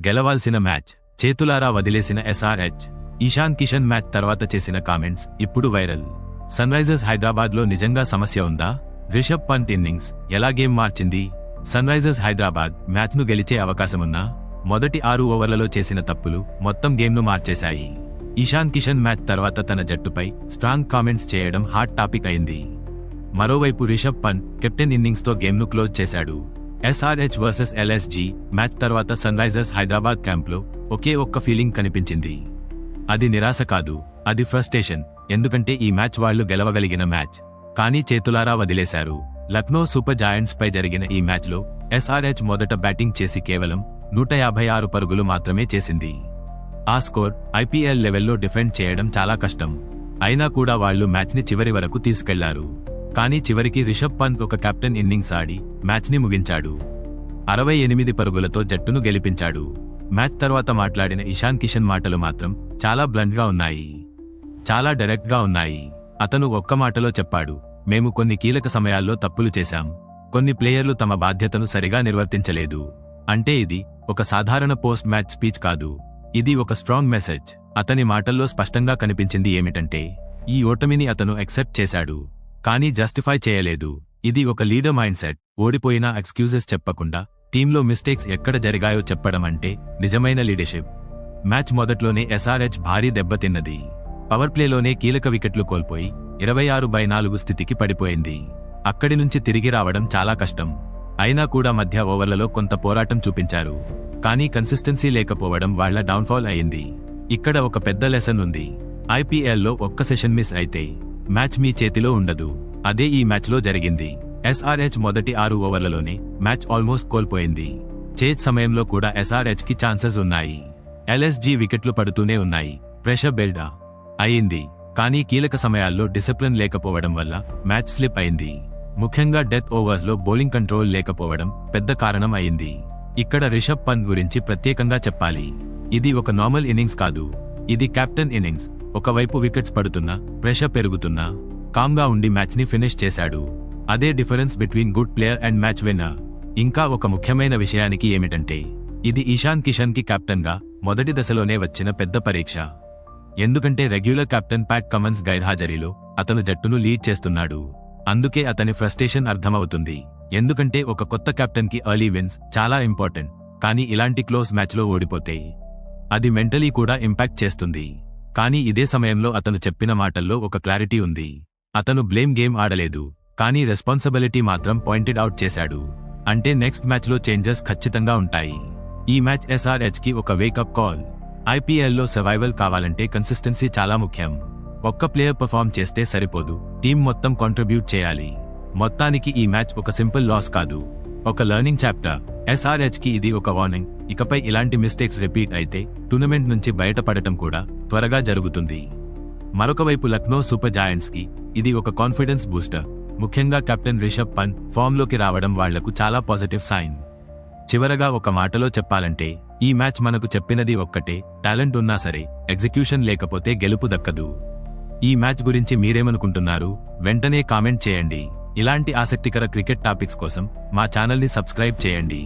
గెలవాల్సిన match చేతులారా వదిలేసిన SRH. Ishan Kishan match తర్వాత చేసిన కామెంట్స్ ఇప్పుడు వైరల్. సన్రైజర్స్ హైదరాబాద్ లో నిజంగా సమస్య ఉందా? రిషబ్ పంత్ ఇన్నింగ్స్ ఎలా గేమ్ మార్చింది? సన్రైజర్స్ హైదరాబాద్ మ్యాచ్ ను గెలిచే అవకాశమున్నా మొదటి 6 ఓవర్లలో చేసిన తప్పులు మొత్తం గేమ్ ను మార్చేశాయి. ఇషాన్ కిషన్ మ్యాచ్ తర్వాత తన జట్టుపై స్ట్రాంగ్ కామెంట్స్ చేయడం హాట్ టాపిక్ అయింది. మరోవైపు రిషబ్ పంత్ కెప్టెన్ ఇన్నింగ్స్ తో గేమ్ ను క్లోజ్ చేశాడు. ఎస్ఆర్హెచ్ వర్సెస్ ఎల్ఎస్జీ మ్యాచ్ తర్వాత సన్రైజర్స్ హైదరాబాద్ క్యాంప్లో ఒకే ఒక్క ఫీలింగ్ కనిపించింది. అది నిరాశ కాదు, అది ఫ్రస్ట్రేషన్. ఎందుకంటే ఈ మ్యాచ్ వాళ్లు గెలవగలిగిన మ్యాచ్, కానీ చేతులారా వదిలేశారు. లక్నో సూపర్ జాయింట్స్ పై జరిగిన ఈ మ్యాచ్లో ఎస్ఆర్హెచ్ మొదట బ్యాటింగ్ చేసి కేవలం 156 పరుగులు మాత్రమే చేసింది. ఆ స్కోర్ ఐపీఎల్ లెవెల్లో డిఫెండ్ చేయడం చాలా కష్టం. అయినా కూడా వాళ్లు మ్యాచ్ని చివరి వరకు తీసుకెళ్లారు. కానీ చివరికి రిషబ్ పంత్ ఒక కెప్టెన్ ఇన్నింగ్స్ ఆడి మ్యాచ్ని ముగించాడు. 68 పరుగులతో జట్టును గెలిపించాడు. మ్యాచ్ తర్వాత మాట్లాడిన ఇషాన్ కిషన్ మాటలు మాత్రం చాలా బ్లంట్ గా ఉన్నాయి, చాలా డైరెక్ట్ గా ఉన్నాయి. అతను ఒక్క మాటలో చెప్పాడు, మేము కొన్ని కీలక సమయాల్లో తప్పులు చేశాం, కొన్ని ప్లేయర్లు తమ బాధ్యతను సరిగా నిర్వర్తించలేదు. అంటే ఇది ఒక సాధారణ పోస్ట్ మ్యాచ్ స్పీచ్ కాదు, ఇది ఒక స్ట్రాంగ్ మెసేజ్. అతని మాటల్లో స్పష్టంగా కనిపించింది ఏమిటంటే ఈ ఓటమిని అతను యాక్సెప్ట్ చేశాడు, కానీ జస్టిఫై చేయలేదు. ఇది ఒక లీడర్ మైండ్ సెట్. ఓడిపోయినా ఎక్స్క్యూజెస్ చెప్పకుండా టీంలో మిస్టేక్స్ ఎక్కడ జరిగాయో చెప్పడం అంటే నిజమైన లీడర్షిప్. మ్యాచ్ మొదట్లోనే ఎస్ఆర్హెచ్ భారీ దెబ్బతిన్నది. పవర్ ప్లేలోనే కీలక వికెట్లు కోల్పోయి 26/4 స్థితికి పడిపోయింది. అక్కడి నుంచి తిరిగి రావడం చాలా కష్టం. అయినా కూడా మధ్య ఓవర్లలో కొంత పోరాటం చూపించారు, కానీ కన్సిస్టెన్సీ లేకపోవడం వాళ్ల డౌన్ఫాల్ అయింది. ఇక్కడ ఒక పెద్ద లెసన్ ఉంది. ఐపీఎల్లో ఒక్క సెషన్ మిస్ అయితే మ్యాచ్ మీ చేతిలో ఉండదు. అదే ఈ మ్యాచ్లో జరిగింది. ఎస్ఆర్హెచ్ మొదటి 6 ఓవర్లలోనే మ్యాచ్ ఆల్మోస్ట్ కోల్పోయింది. చేజ్ సమయంలో కూడా ఎస్ఆర్హెచ్ కి ఛాన్సెస్ ఉన్నాయి. ఎల్ఎస్జీ వికెట్లు పడుతూనే ఉన్నాయి. ప్రెషర్ బిల్డ్ అయింది, కానీ కీలక సమయాల్లో డిసిప్లిన్ లేకపోవడం వల్ల మ్యాచ్ స్లిప్ అయింది. ముఖ్యంగా డెత్ ఓవర్స్ లో బౌలింగ్ కంట్రోల్ లేకపోవడం పెద్ద కారణం అయింది. ఇక్కడ రిషబ్ పంత్ గురించి ప్రత్యేకంగా చెప్పాలి. ఇది ఒక నార్మల్ ఇన్నింగ్స్ కాదు, ఇది కెప్టెన్ ఇన్నింగ్స్. ఒకవైపు వికెట్స్ పడుతున్నా, ప్రెషర్ పెరుగుతున్నా కామ్ గా ఉండి మ్యాచ్ ని ఫినిష్ చేశాడు. అదే difference between good player and match winner. ఇంకా ఒక ముఖ్యమైన విషయానికి ఏమిటంటే ఇది ఇషాన్ కిషన్ కి కెప్టెన్ గా మొదటి దశలోనే వచ్చిన పెద్ద పరీక్ష. ఎందుకంటే రెగ్యులర్ కెప్టెన్ ప్యాట్ కమన్స్ గైర్హాజరీలో అతను జట్టును లీడ్ చేస్తున్నాడు. అందుకే అతని ఫ్రస్ట్రేషన్ అర్థమవుతుంది. ఎందుకంటే ఒక కొత్త కెప్టెన్ కి ఎర్లీ విన్స్ చాలా ఇంపార్టెంట్, కానీ ఇలాంటి క్లోజ్ మ్యాచ్ లో ఓడిపోతే అది మెంటలీ కూడా ఇంపాక్ట్ చేస్తుంది. కానీ ఇదే సమయంలో అతను చెప్పిన మాటల్లో ఒక క్లారిటీ ఉంది. అతను బ్లేమ్ గేమ్ ఆడలేదు, కానీ రెస్పాన్సిబిలిటీ మాత్రం పాయింటెడ్ అవుట్ చేశాడు. అంటే నెక్స్ట్ మ్యాచ్ లో చేంజెస్ ఖచ్చితంగా ఉంటాయి. ఈ మ్యాచ్ ఎస్ఆర్హెచ్ కి ఒక వేకప్ కాల్. ఐపీఎల్లో సర్వైవల్ కావాలంటే కన్సిస్టెన్సీ చాలా ముఖ్యం. ఒక్క ప్లేయర్ పర్ఫామ్ చేస్తే సరిపోదు, టీం మొత్తం కాంట్రిబ్యూట్ చేయాలి. మొత్తానికి ఈ మ్యాచ్ ఒక సింపుల్ లాస్ కాదు, ఒక లెర్నింగ్ చాప్టర్. ఎస్ఆర్హెచ్ కి ఇది ఒక వార్నింగ్. ఇకపై ఇలాంటి మిస్టేక్స్ రిపీట్ అయితే టూర్నమెంట్ నుంచి బయటపడటం కూడా త్వరగా జరుగుతుంది. మరొకవైపు లక్నో సూపర్ జాయింట్స్ కి ఇది ఒక కాన్ఫిడెన్స్ బూస్టర్. ముఖ్యంగా కెప్టెన్ రిషబ్ పంత్ ఫామ్ లోకి రావడం వాళ్లకు చాలా పాజిటివ్ సైన్. చివరగా ఒక మాటలో చెప్పాలంటే ఈ మ్యాచ్ మనకు చెప్పినది ఒక్కటే, టాలెంట్ ఉన్నా సరే ఎగ్జిక్యూషన్ లేకపోతే గెలుపు దక్కదు. ఈ మ్యాచ్ గురించి మీరేమనుకుంటున్నారు? వెంటనే కామెంట్ చేయండి. ఇలాంటి ఆసక్తికర క్రికెట్ టాపిక్స్ కోసం మా ఛానల్ని సబ్స్క్రైబ్ చేయండి.